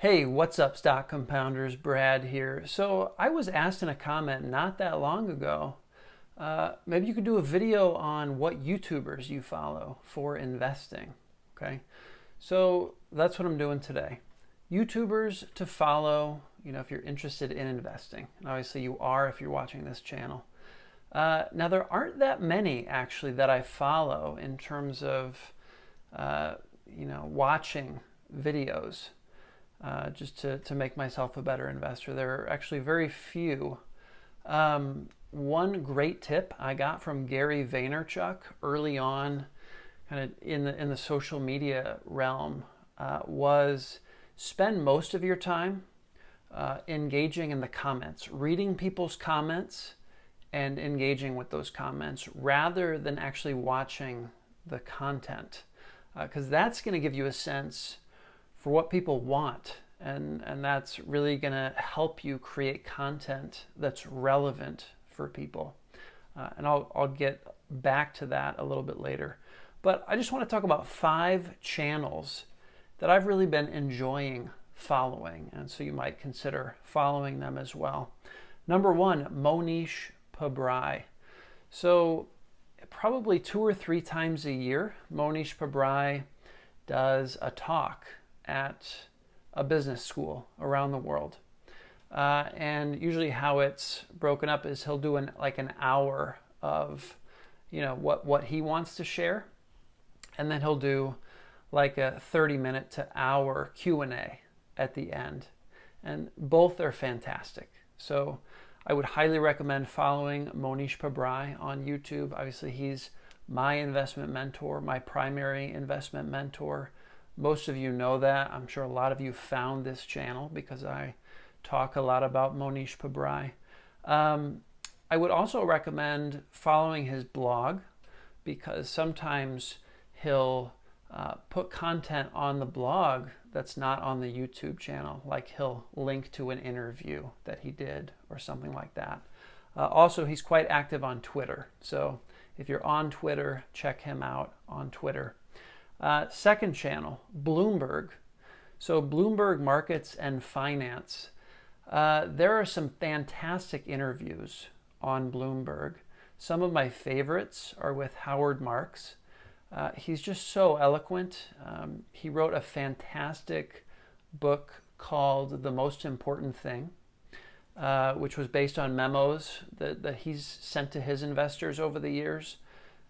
Hey, what's up, stock compounders? Brad here. So I was asked in a comment not that long ago, maybe you could do a video on what YouTubers you follow for investing. Okay, so that's what I'm doing today. YouTubers to follow, if you're interested in investing. And obviously you are if you're watching this channel. Now there aren't that many actually that I follow in terms of, watching videos. Just to make myself a better investor. There are actually very few. One great tip I got from Gary Vaynerchuk early on, kind of in the social media realm, was spend most of your time engaging in the comments, reading people's comments and engaging with those comments rather than actually watching the content, because that's going to give you a sense for what people want, and that's really going to help you create content that's relevant for people. And I'll get back to that a little bit later. But I just want to talk about 5 channels that I've really been enjoying following, and so you might consider following them as well. Number 1, Mohnish Pabrai. So probably 2 or 3 times a year, Mohnish Pabrai does a talk at a business school around the world. And usually how it's broken up is he'll do an hour of, what he wants to share. And then he'll do like a 30-minute to hour Q&A at the end. And both are fantastic. So I would highly recommend following Mohnish Pabrai on YouTube. Obviously, he's my investment mentor, my primary investment mentor. Most of you know that. I'm sure a lot of you found this channel because I talk a lot about Mohnish Pabrai. I would also recommend following his blog because sometimes he'll put content on the blog that's not on the YouTube channel, like he'll link to an interview that he did or something like that. Also, he's quite active on Twitter. So if you're on Twitter, check him out on Twitter. Second channel, Bloomberg. So Bloomberg Markets and Finance. There are some fantastic interviews on Bloomberg. Some of my favorites are with Howard Marks. He's just so eloquent. He wrote a fantastic book called The Most Important Thing, which was based on memos that he's sent to his investors over the years.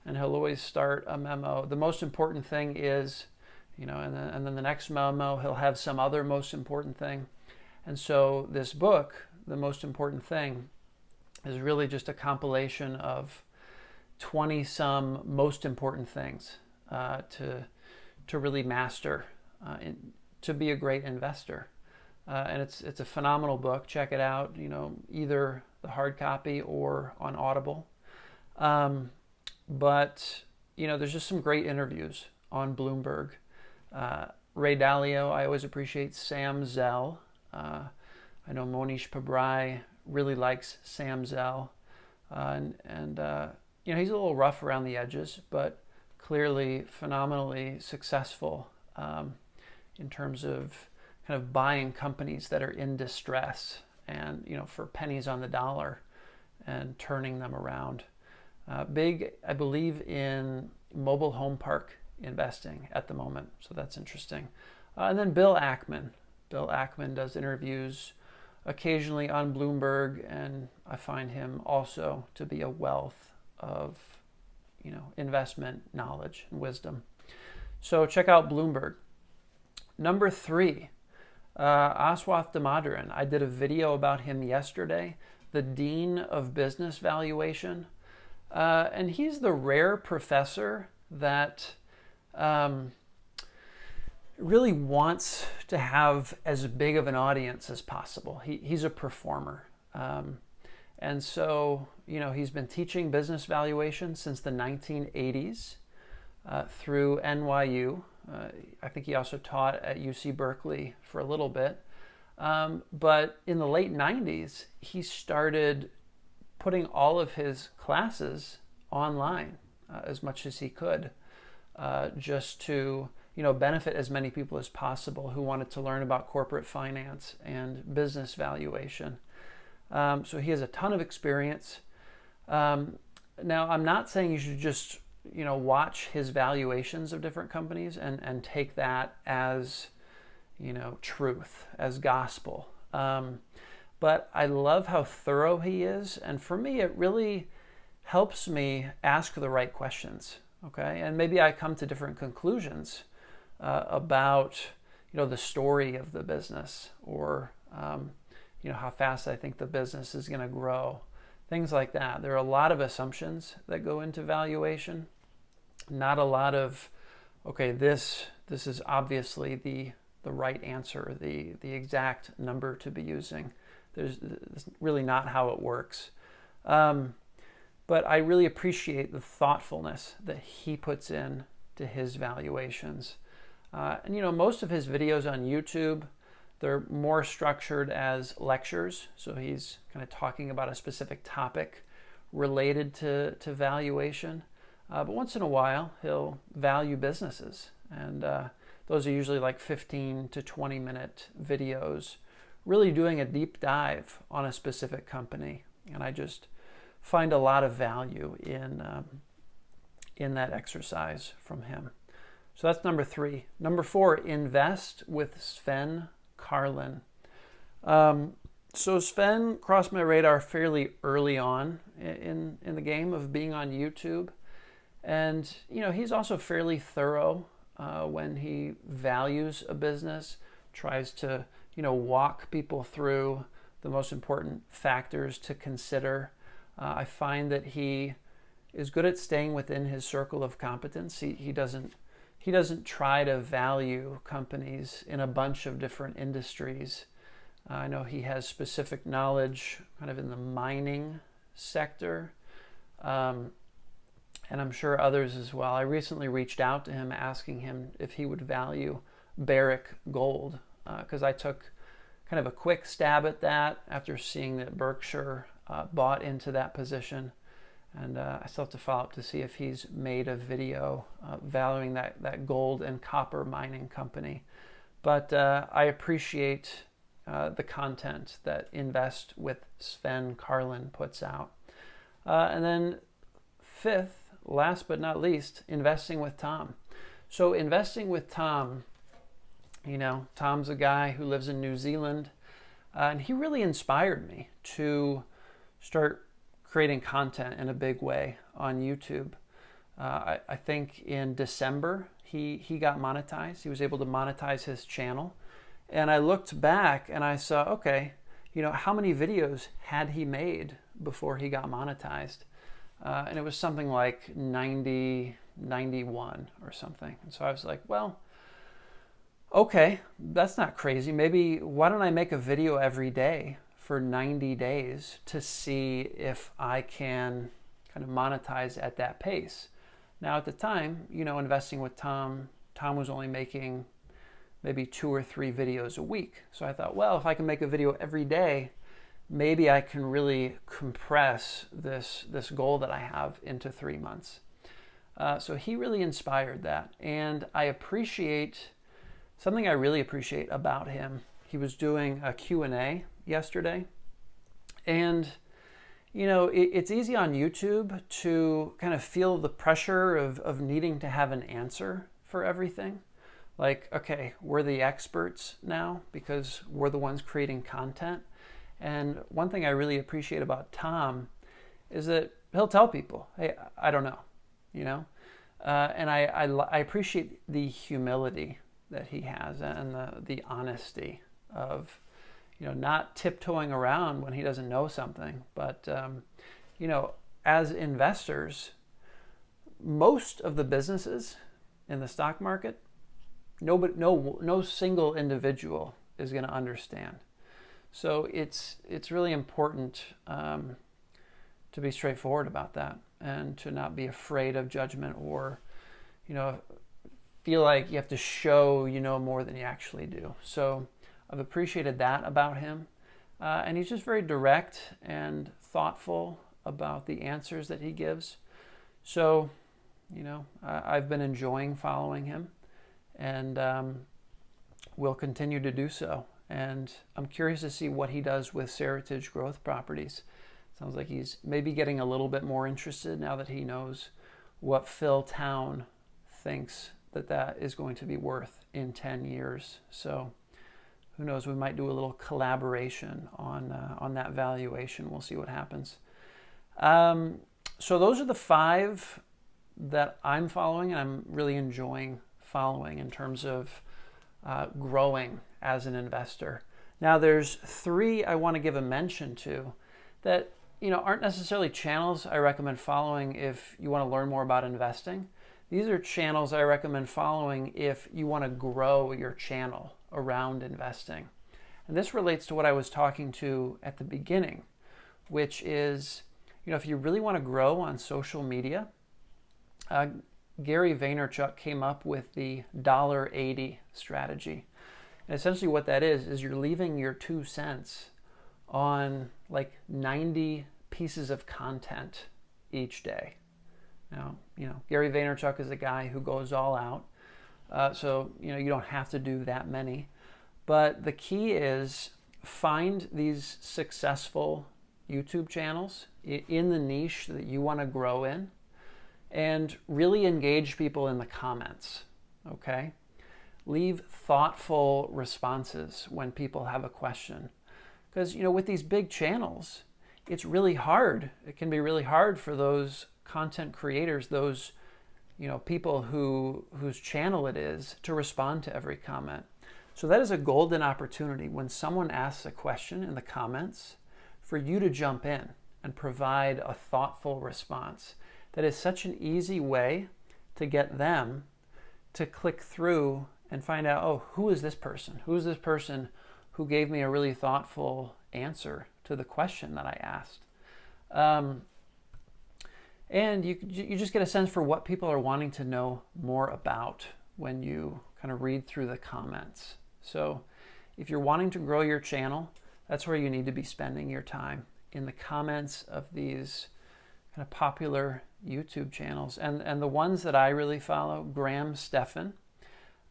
And he'll always start a memo. The most important thing is, and then the next memo, he'll have some other most important thing. And so this book, The Most Important Thing, is really just a compilation of 20-some most important things to really master, to be a great investor. And it's a phenomenal book. Check it out, either the hard copy or on Audible. But, there's just some great interviews on Bloomberg. Ray Dalio, I always appreciate Sam Zell. I know Mohnish Pabrai really likes Sam Zell. And he's a little rough around the edges, but clearly phenomenally successful in terms of kind of buying companies that are in distress and, for pennies on the dollar and turning them around. Big, I believe, in mobile home park investing at the moment, so that's interesting. And then Bill Ackman. Bill Ackman does interviews occasionally on Bloomberg, and I find him also to be a wealth of, investment knowledge and wisdom. So check out Bloomberg. Number 3, Aswath Damodaran. I did a video about him yesterday, the Dean of Business Valuation. And he's the rare professor that really wants to have as big of an audience as possible. He's a performer. And so, he's been teaching business valuation since the 1980s through NYU. I think he also taught at UC Berkeley for a little bit. But in the late 90s, he started putting all of his classes online as much as he could, just to benefit as many people as possible who wanted to learn about corporate finance and business valuation. So he has a ton of experience. Now, I'm not saying you should just, watch his valuations of different companies and take that as, truth, as gospel. But I love how thorough he is. And for me, it really helps me ask the right questions. Okay. And maybe I come to different conclusions about, the story of the business, or, how fast I think the business is going to grow. Things like that. There are a lot of assumptions that go into valuation. Not a lot of, okay, this is obviously the right answer, the exact number to be using. That's really not how it works. But I really appreciate the thoughtfulness that he puts in to his valuations. And most of his videos on YouTube, they're more structured as lectures. So he's kind of talking about a specific topic related to valuation. But once in a while, he'll value businesses. And those are usually like 15 to 20 minute videos, really doing a deep dive on a specific company. And I just find a lot of value in that exercise from him. So that's number 3. Number 4, invest with Sven Carlin. So Sven crossed my radar fairly early on in the game of being on YouTube. And, he's also fairly thorough when he values a business, tries to, walk people through the most important factors to consider. I find that he is good at staying within his circle of competence. He doesn't try to value companies in a bunch of different industries. I know he has specific knowledge kind of in the mining sector, and I'm sure others as well. I recently reached out to him asking him if he would value Barrick Gold, because I took kind of a quick stab at that after seeing that Berkshire bought into that position. And I still have to follow up to see if he's made a video valuing that gold and copper mining company. But I appreciate the content that Invest with Sven Carlin puts out. And then 5th, last but not least, investing with Tom. So investing with Tom, Tom's a guy who lives in New Zealand, and he really inspired me to start creating content in a big way on YouTube. I think in December he got monetized. He was able to monetize his channel. And I looked back and I saw, okay, how many videos had he made before he got monetized? And it was something like 90, 91 or something. And so I was like, well, okay, that's not crazy. Maybe why don't I make a video every day for 90 days to see if I can kind of monetize at that pace. Now at the time, investing with Tom was only making maybe 2 or 3 videos a week. So I thought, well, if I can make a video every day, maybe I can really compress this goal that I have into 3 months. So he really inspired that. And something I really appreciate about him. He was doing a Q&A yesterday. And, it's easy on YouTube to kind of feel the pressure of needing to have an answer for everything. Like, okay, we're the experts now because we're the ones creating content. And one thing I really appreciate about Tom is that he'll tell people, hey, I don't know, and I appreciate the humility that he has and the honesty of, not tiptoeing around when he doesn't know something. But, as investors, most of the businesses in the stock market, no single individual is going to understand. So it's really important to be straightforward about that and to not be afraid of judgment or, feel like you have to show you know more than you actually do. So I've appreciated that about him. And he's just very direct and thoughtful about the answers that he gives. So, I've been enjoying following him. and will continue to do so. And I'm curious to see what he does with Seritage Growth Properties. Sounds like he's maybe getting a little bit more interested now that he knows what Phil Town thinks that is going to be worth in 10 years. So who knows, we might do a little collaboration on that valuation. We'll see what happens. So those are the 5 that I'm following and I'm really enjoying following in terms of growing as an investor. Now there's 3 I want to give a mention to that aren't necessarily channels I recommend following if you want to learn more about investing. These are channels I recommend following if you want to grow your channel around investing. And this relates to what I was talking to at the beginning, which is, if you really want to grow on social media, Gary Vaynerchuk came up with the $1.80 strategy. And essentially what that is you're leaving your 2 cents on like 90 pieces of content each day. Now, Gary Vaynerchuk is a guy who goes all out. So, you don't have to do that many. But the key is find these successful YouTube channels in the niche that you want to grow in and really engage people in the comments, okay? Leave thoughtful responses when people have a question. Because, with these big channels, it's really hard. It can be really hard for those content creators, those people whose channel it is, to respond to every comment. So that is a golden opportunity when someone asks a question in the comments for you to jump in and provide a thoughtful response. That is such an easy way to get them to click through and find out, oh, who is this person? Who is this person who gave me a really thoughtful answer to the question that I asked? And you just get a sense for what people are wanting to know more about when you kind of read through the comments. So if you're wanting to grow your channel, that's where you need to be spending your time, in the comments of these kind of popular YouTube channels. And the ones that I really follow, Graham Stephan,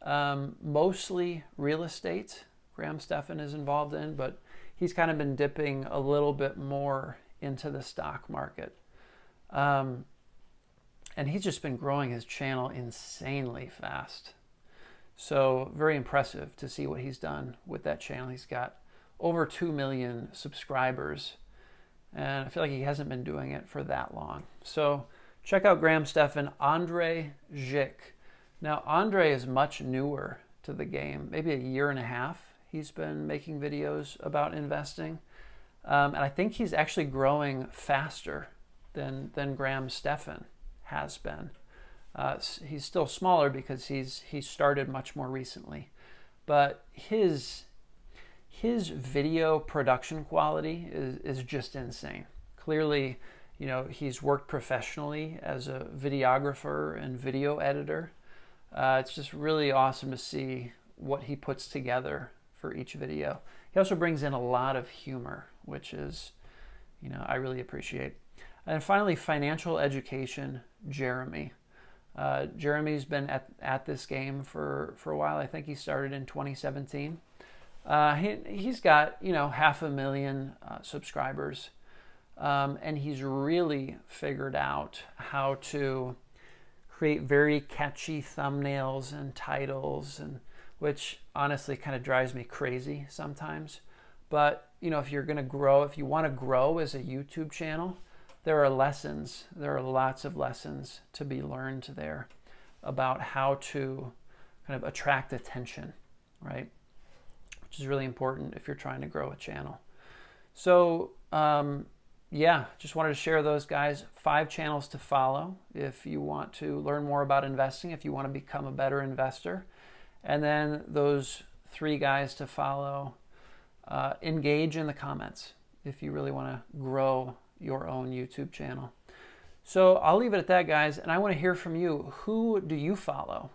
mostly real estate. Graham Stephan is involved in, but he's kind of been dipping a little bit more into the stock market. And he's just been growing his channel insanely fast. So very impressive to see what he's done with that channel. He's got over 2 million subscribers, and I feel like he hasn't been doing it for that long. So check out Graham Stephan. Andre Zick. Now Andre is much newer to the game, maybe a year and a half. He's been making videos about investing, and I think he's actually growing faster than Graham Stephan has been. He's still smaller because he started much more recently, but his video production quality is just insane. Clearly, he's worked professionally as a videographer and video editor. It's just really awesome to see what he puts together for each video. He also brings in a lot of humor, which is, I really appreciate. And finally, financial education, Jeremy. Jeremy's been at this game for a while. I think he started in 2017. He's got 500,000 subscribers, and he's really figured out how to create very catchy thumbnails and titles, and which honestly kind of drives me crazy sometimes. But if you're going to grow, if you want to grow as a YouTube channel, there are lessons. There are lots of lessons to be learned there about how to kind of attract attention, right? Which is really important if you're trying to grow a channel. So yeah, just wanted to share those guys. 5 channels to follow if you want to learn more about investing, if you want to become a better investor. And then those 3 guys to follow. Engage in the comments if you really want to grow your own YouTube channel. So I'll leave it at that, guys, and I want to hear from you. Who do you follow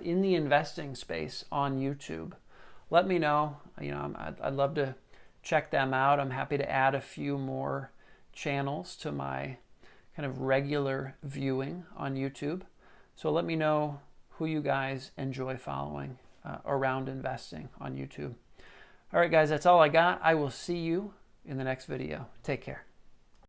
in the investing space on YouTube? Let me know. I'd love to check them out. I'm happy to add a few more channels to my kind of regular viewing on YouTube. So let me know who you guys enjoy following around investing on YouTube. All right, guys, that's all I got. I will see you in the next video. Take care.